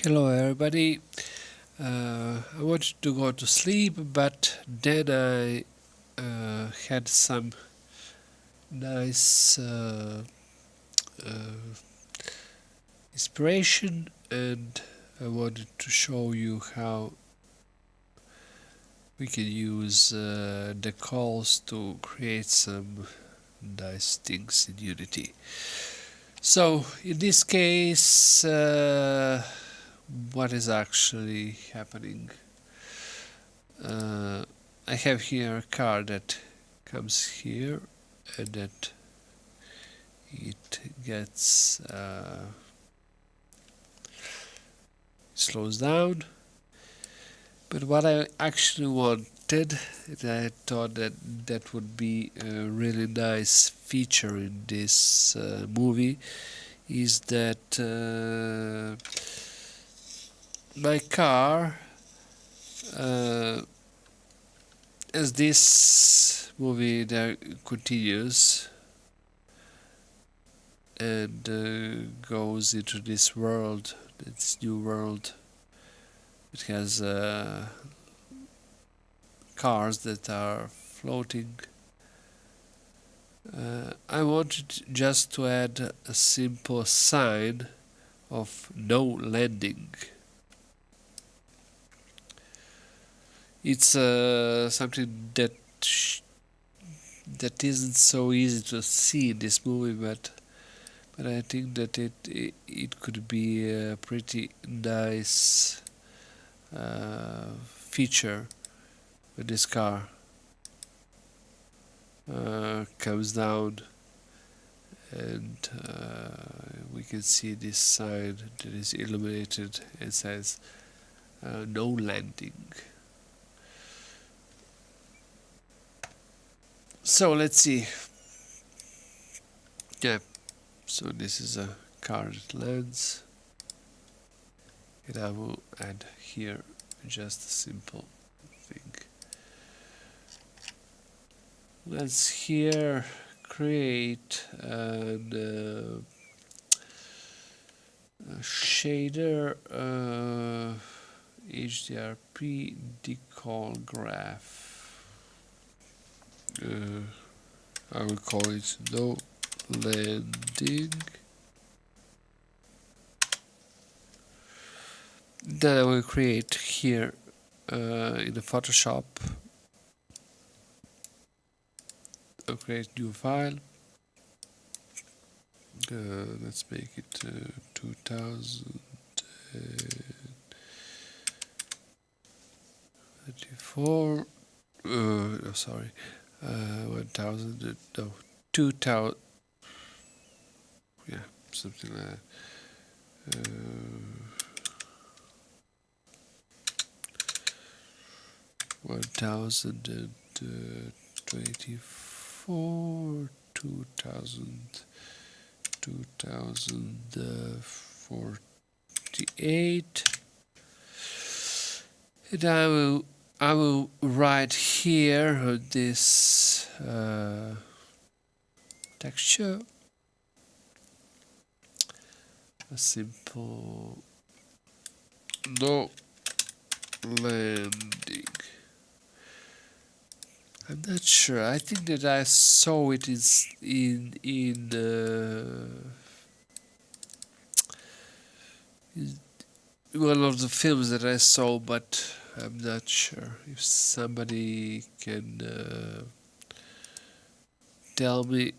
Hello everybody. I wanted to go to sleep, but then I had some nice uh, inspiration, and I wanted to show you how we can use the calls to create some nice things in Unity. So in this case, what is actually happening? Uh, I have here a car that comes here and that it gets slows down. But what I actually wanted, and I thought that that would be a really nice feature in this movie, is that my car, uh, as this movie there continues and goes into this world, this new world. It has cars that are floating. I wanted just to add a simple sign of no landing. It's something that isn't so easy to see in this movie, but I think that it could be a pretty nice feature when this car comes down, and we can see this sign that is illuminated and says no landing. So let's see. Yeah, so this is a car that lands, and I will add here just a simple thing. Let's here create a shader HDRP decal graph. I will call it no landing. Then I will create here in the Photoshop. I'll create new file. Let's make it 2034. Sorry, 1000. No, 2000. Yeah, something like that. 1024, 2048, and I will write here on this texture a simple no landing. I'm not sure. I think that I saw it in one of the films that I saw, but I'm not sure. If somebody can tell me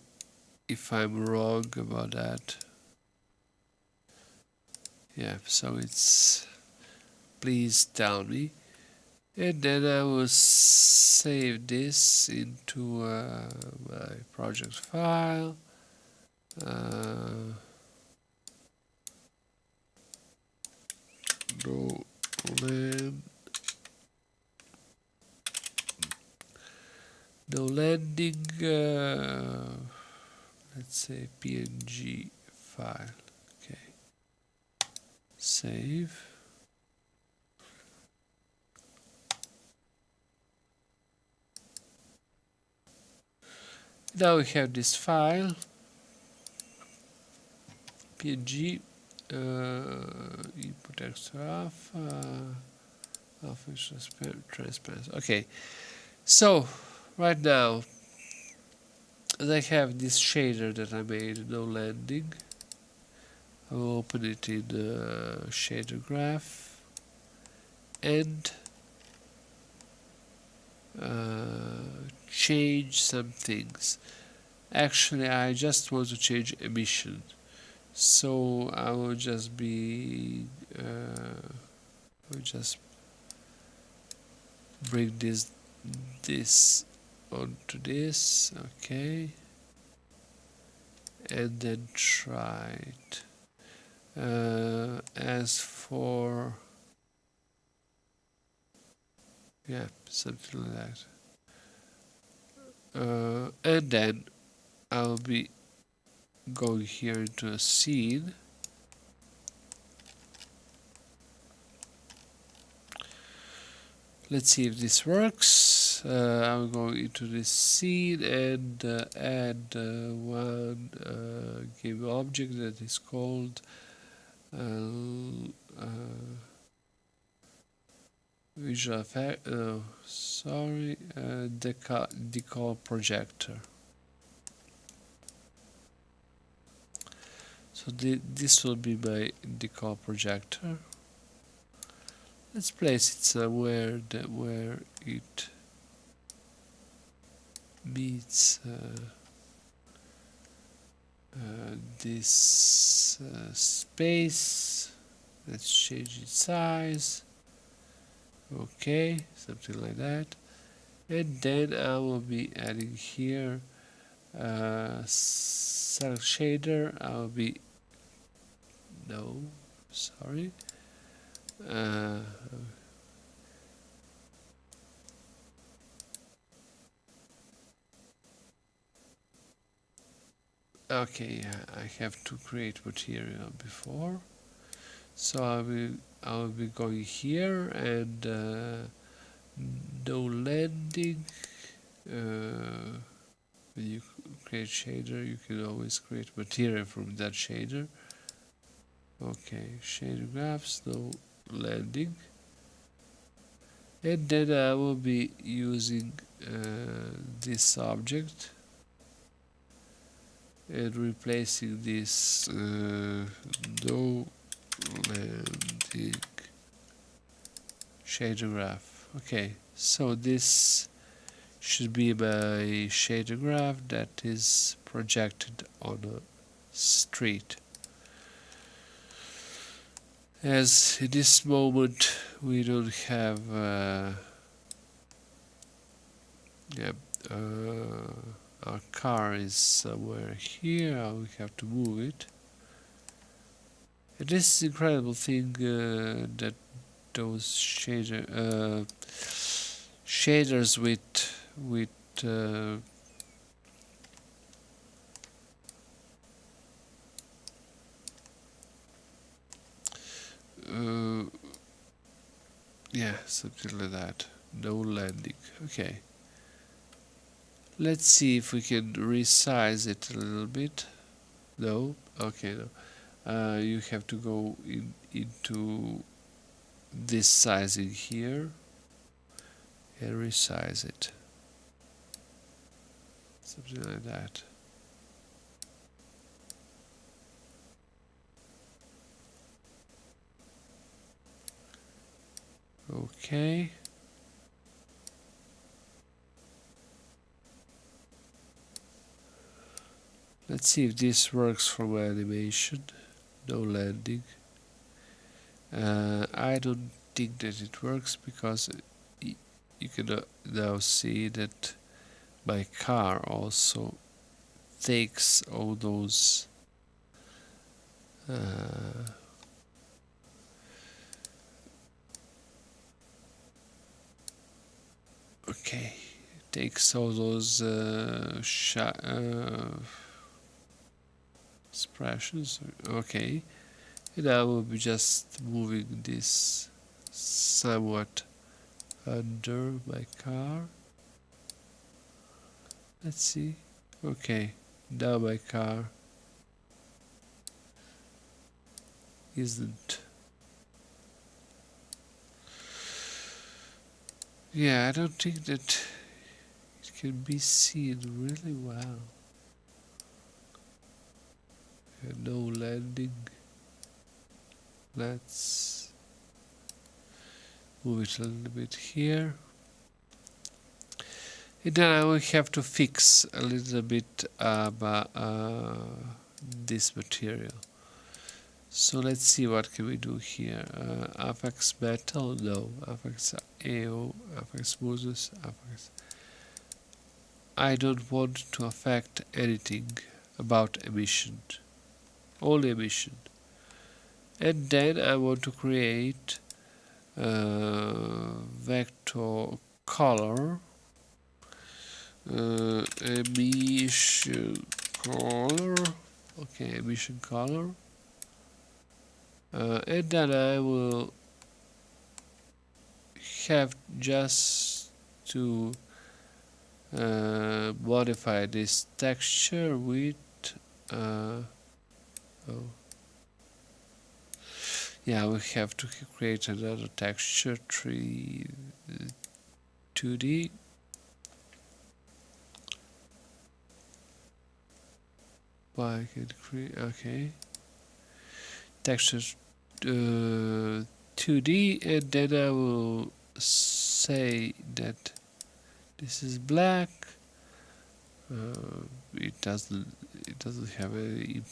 if I'm wrong about that. Yeah, so it's, please tell me. And then I will save this into my project file. No landing. Let's say PNG file. Okay. Save. Now we have this file, PNG. input extra alpha, alpha is transparent. Okay, so right now I have this shader that I made, no landing. I will open it in shader graph and change some things. Actually, I just want to change emission, so I will just bring this onto this, okay, and then try it. As for something like that, and then I'll be going here into a scene. Let's see if this works. I'll go into this scene and add one game object that is called visual effect. Decal projector. So this will be my decal projector. Let's place it somewhere where it meets this space. Let's change its size. Okay, something like that. And then I will be adding here cell shader. I'll be sorry. Okay, I have to create material before, so I will be going here and no landing. When you create shader, you can always create material from that shader. Okay, shader graphs, no landing, and then I will be using this object and replacing this no landing shader graph. Okay, so this should be my shader graph that is projected on a street. As in this moment we don't have our car is somewhere here, we have to move it. And this incredible thing that those shaders with something like that. No landing. Okay. Let's see if we can resize it a little bit. No? Okay, no. You have to go into this sizing here and resize it. Something like that. Okay. Let's see if this works for my animation. No landing. I don't think that it works because you can now see that my car also takes all those okay, takes all those expressions. Okay, and I will be just moving this somewhat under my car. Let's see. Okay, now my car isn't. Yeah, I don't think that it can be seen really well. No landing. Let's move it a little bit here. And then I will have to fix a little bit about this material. So let's see what can we do here. Apex metal, no. Apex AO, Apex Moses, Apex. I don't want to affect anything about emission, only emission. And then I want to create vector color, emission color, okay, emission color, and then I will have just to modify this texture with oh. Yeah, we have to create another texture 2D. I can create, okay, texture 2D, and then I will say that this is black. It doesn't have any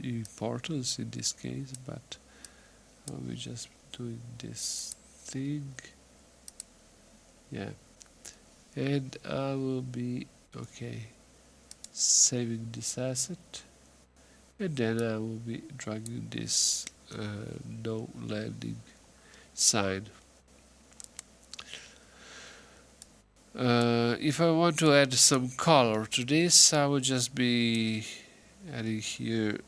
importance in this case, but we're just doing this thing. Yeah, and I will be okay saving this asset, and then I will be dragging this no landing sign. If I want to add some color to this, I will just be adding here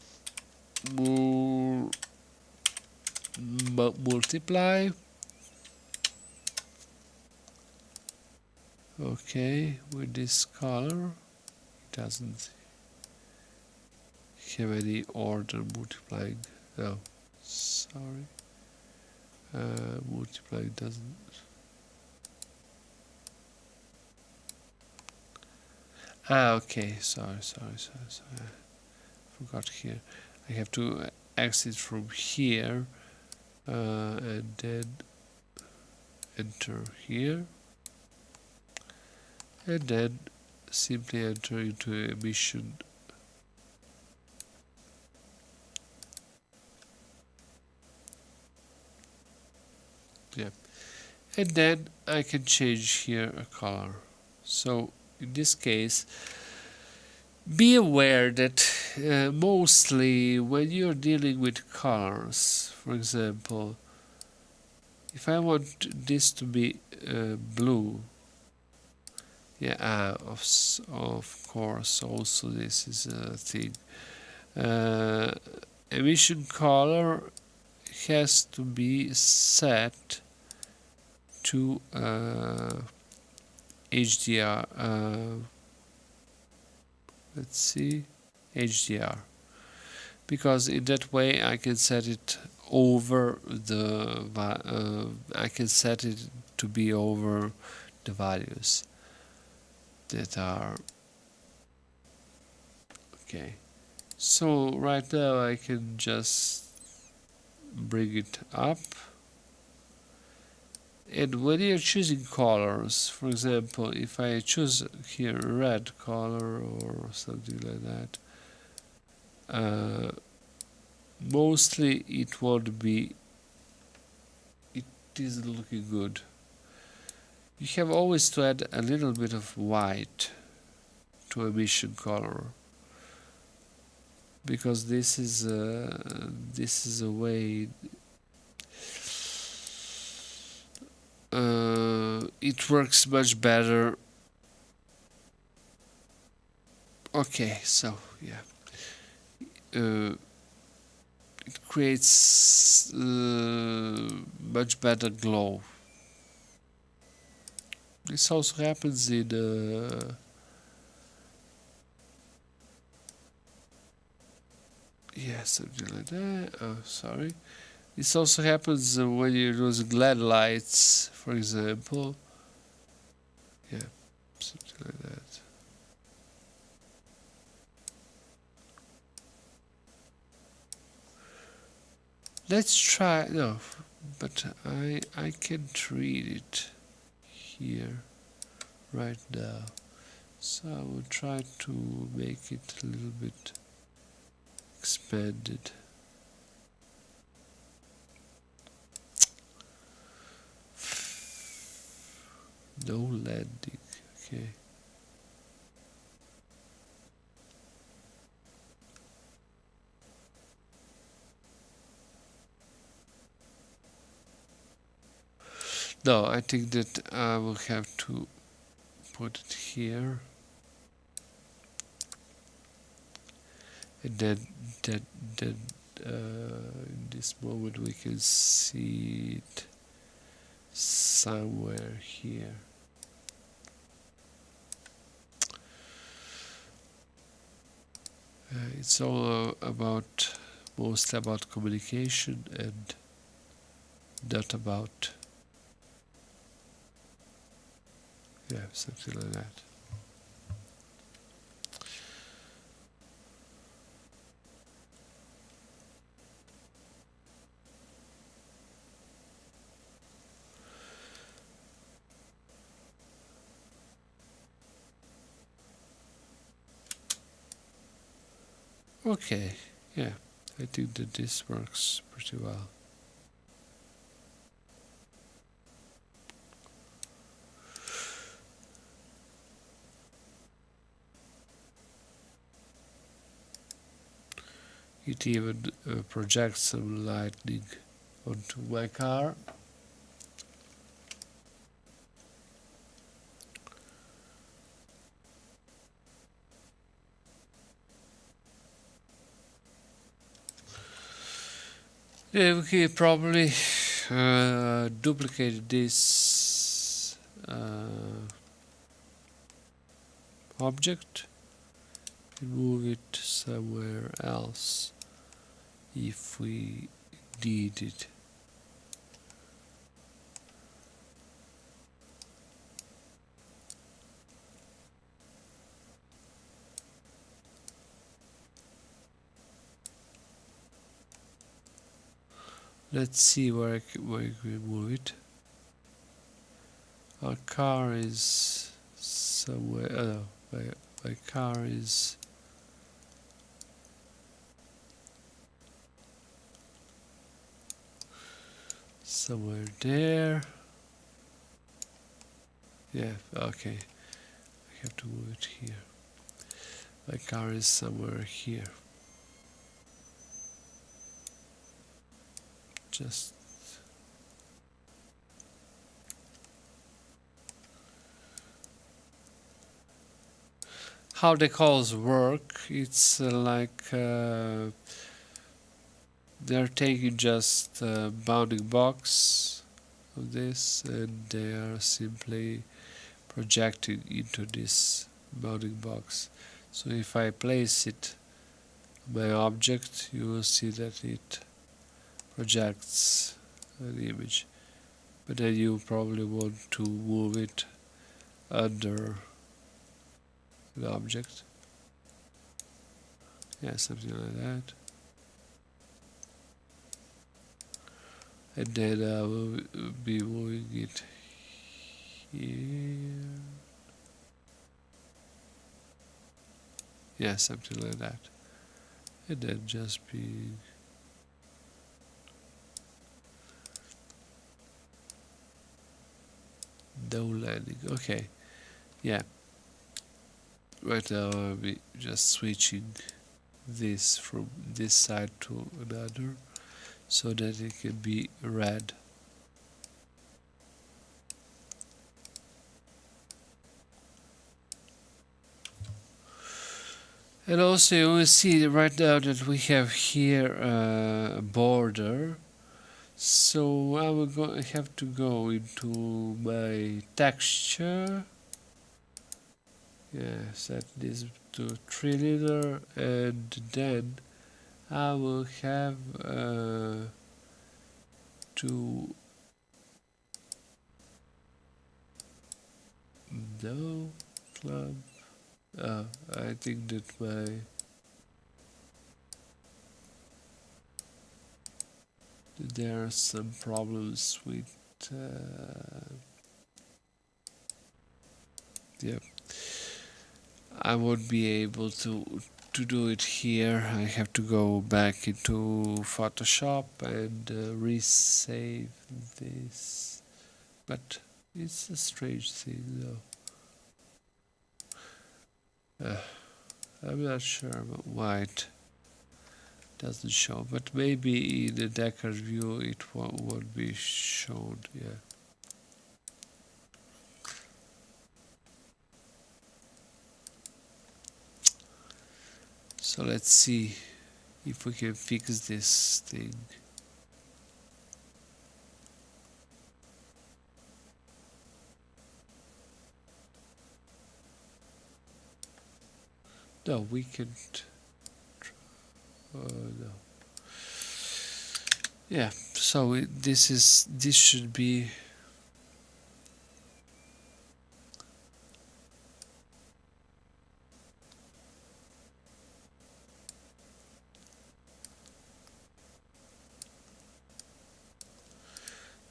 more multiply. Okay, with this color, it doesn't have any order multiplying. No, sorry. Multiplying doesn't. Okay, sorry. Forgot here. I have to exit from here and then enter here, and then simply enter into emission. Yeah, and then I can change here a color. So in this case, be aware that mostly when you're dealing with colors, for example, if I want this to be blue, yeah, of course, also this is a thing. Emission color has to be set to HDR. Let's see, HDR, because in that way I can set it over the I can set it to be over the values that are okay. So right now I can just bring it up, and when you're choosing colors, for example, if I choose here red color or something like that, mostly it won't be, it isn't looking good. You have always to add a little bit of white to emission color, because this is a way it works much better. Okay, so yeah, it creates much better glow. This also happens in yeah, something like that. Oh, sorry. This also happens when you use glad lights, for example. Yeah, something like that. Let's try. No, but I can't read it here right now. So I will try to make it a little bit expanded. No landing. Okay. No, I think that I will have to put it here, and then then in this moment we can see it somewhere here. It's all about mostly about communication and not about something like that. Okay, yeah, I think that this works pretty well. It even projects some lightning onto my car. Yeah, we can probably duplicate this object and move it somewhere else if we need it. Let's see where I can move it. Our car is somewhere. Oh, my car is somewhere there. Yeah, okay. I have to move it here. My car is somewhere here. Just how the calls work, it's like they're taking just a bounding box of this and they are simply projected into this bounding box. So if I place it my object, you will see that it projects an image, but then you probably want to move it under the object. Yeah, something like that. And then I will be moving it here. Yeah, something like that. And then just be no landing. Okay, yeah. Right now I'll be just switching this from this side to another so that it can be red. And also you will see right now that we have here a border. So I will have to go into my texture. Yeah, set this to 3 liter and then I will have to no club. I think that there are some problems with yeah. I won't be able to do it here. I have to go back into Photoshop and resave this. But it's a strange thing though. I'm not sure about why it doesn't show, but maybe in the Decker view it won't be shown. Yeah. So let's see if we can fix this thing. No, we can't. No. Yeah. So this should be.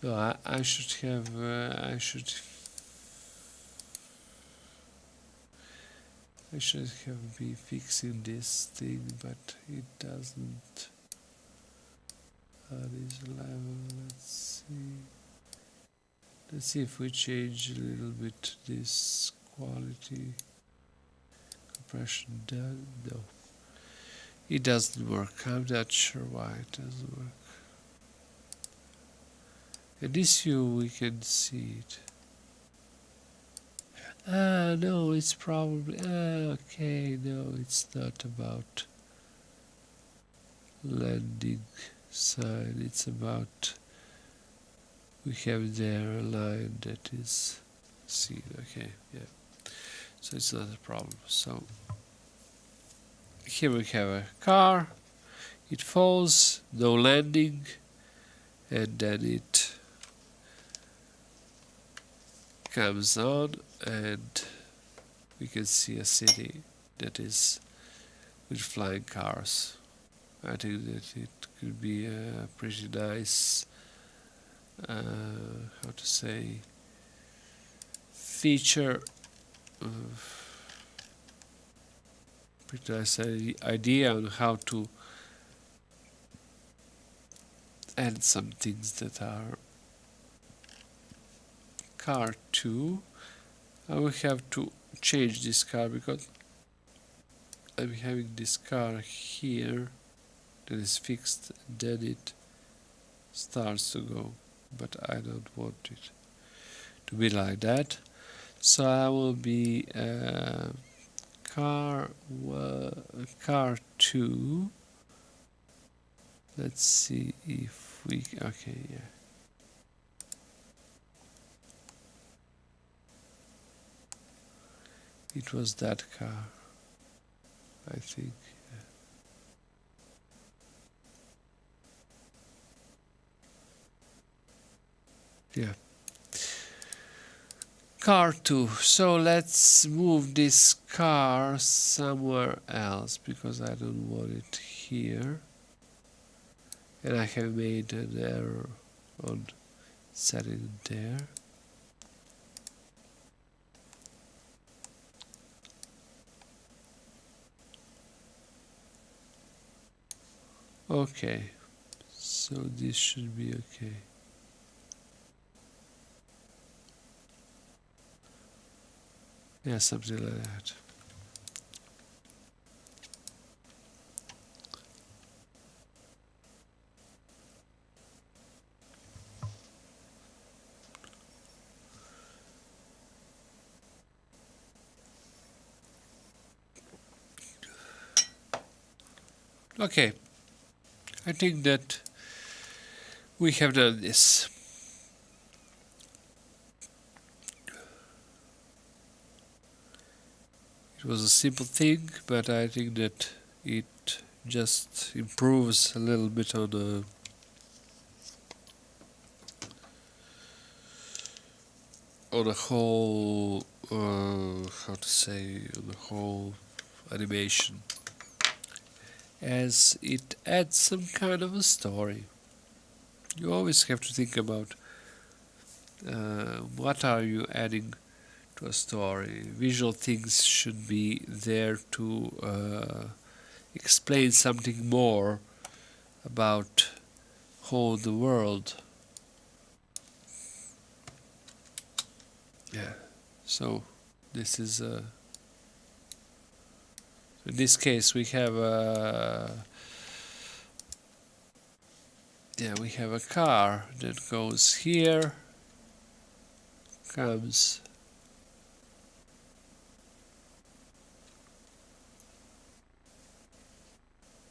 No, I should have. I should have been fixing this thing, but it doesn't. This level. Let's see. Let's see if we change a little bit this quality. Compression done. No, it doesn't work. I'm not sure why it doesn't work. In this view, we can see it. No, it's probably. Okay, no, it's not about landing sign. It's about. We have there a line that is seen. Okay, yeah. So it's not a problem. So here we have a car. It falls, no landing, and then it comes on, and we can see a city that is with flying cars. I think that it could be a pretty nice, how to say, feature, pretty nice idea on how to add some things that are car 2. I will have to change this car because I'm having this car here that is fixed, then it starts to go, but I don't want it to be like that. So I will be car 2. Let's see if we okay, yeah. It was that car, I think. Yeah. Car 2. So let's move this car somewhere else because I don't want it here. And I have made an error on setting it there. Okay, so this should be okay. Yeah, something like that. Okay, I think that we have done this. It was a simple thing, but I think that it just improves a little bit on the whole how to say, on the whole animation, as it adds some kind of a story. You always have to think about what are you adding to a story. Visual things should be there to explain something more about whole the world. Yeah. So this is in this case we have we have a car that goes here, comes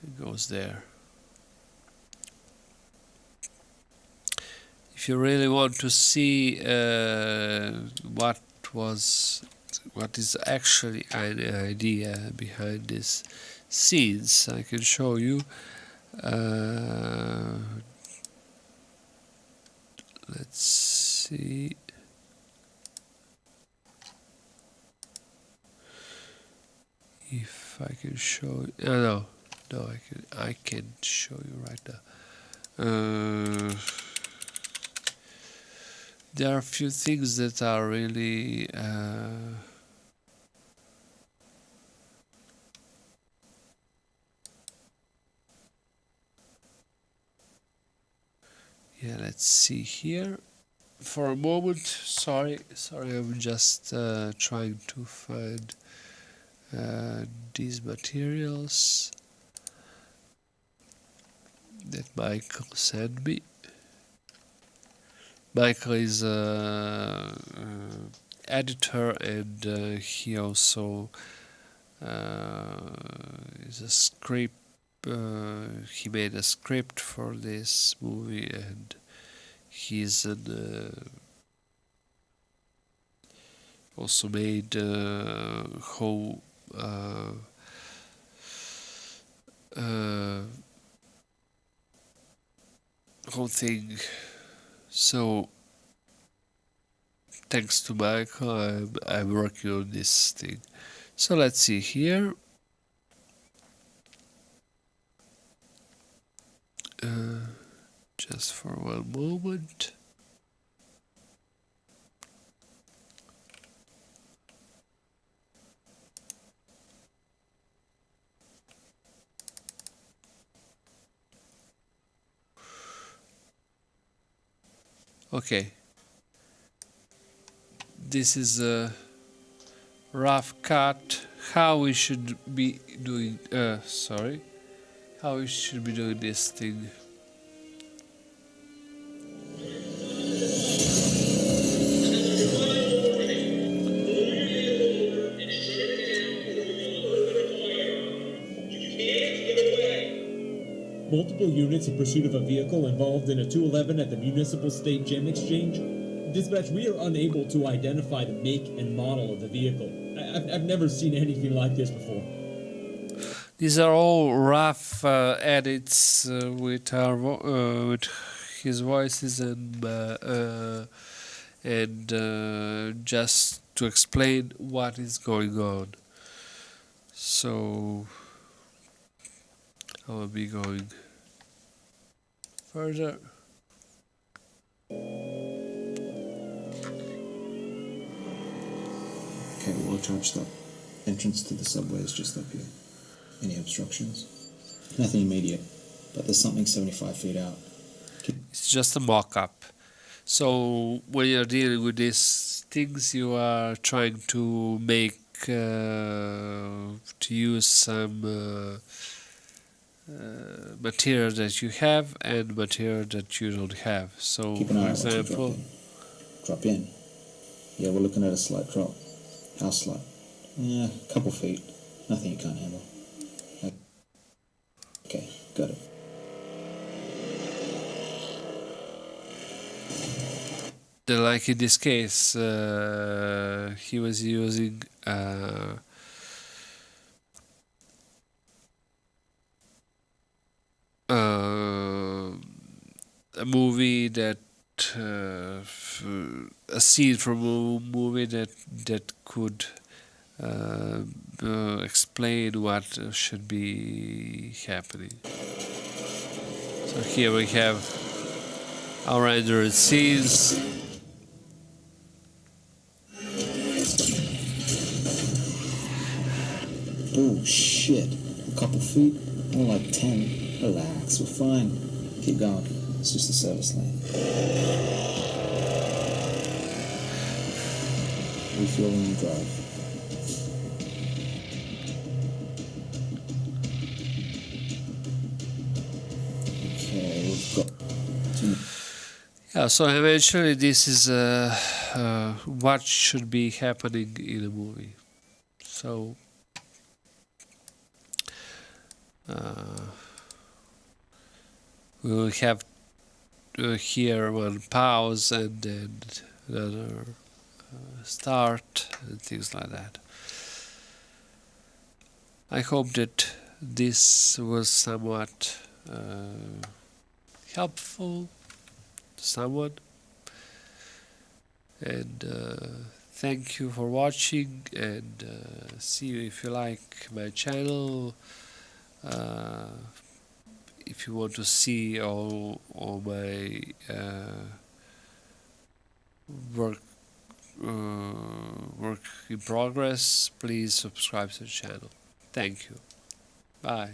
and goes there. If you really want to see what is actually an idea behind these scenes, I can show you. Let's see. If I can show you. No, I can show you right now. There are a few things that are really yeah, let's see here. For a moment, sorry, I'm just trying to find these materials that Michael sent me. Michael is editor, and he also is a script. He made a script for this movie, and he's also made whole whole thing. So thanks to Michael, I'm working on this thing. So let's see here. Just for one moment. Okay. This is a rough cut. How we should be doing how we should be doing this thing. Multiple units in pursuit of a vehicle involved in a 211 at the Municipal State Gem Exchange. Dispatch, we are unable to identify the make and model of the vehicle. I've never seen anything like this before. These are all rough edits with his voices and just to explain what is going on. So I will be going further. Okay, well, charge the entrance to the subway is just up here. Any obstructions? Nothing immediate, but there's something 75 feet out. It's just a mock-up. So when you're dealing with these things, you are trying to make to use some material that you have and material that you don't have. So, Keep an eye for out example, drop in. Yeah, we're looking at a slight drop. How slight? Yeah, a couple feet. Nothing you can't handle. Okay, got it. like in this case, he was using a movie that a scene from a movie that could explain what should be happening. So here we have our rendered scenes. Oh shit. A couple feet? More like 10. Relax, we're fine. Keep going. It's just a service lane. Refuel when you drive. Okay, we've got 2 minutes. Yeah, so eventually this is what should be happening in a movie. So we will have here one pause and then another start and things like that. I hope that this was somewhat helpful to someone, and thank you for watching, and see you if you like my channel. If you want to see all my work work in progress, please subscribe to the channel. Thank you. Bye.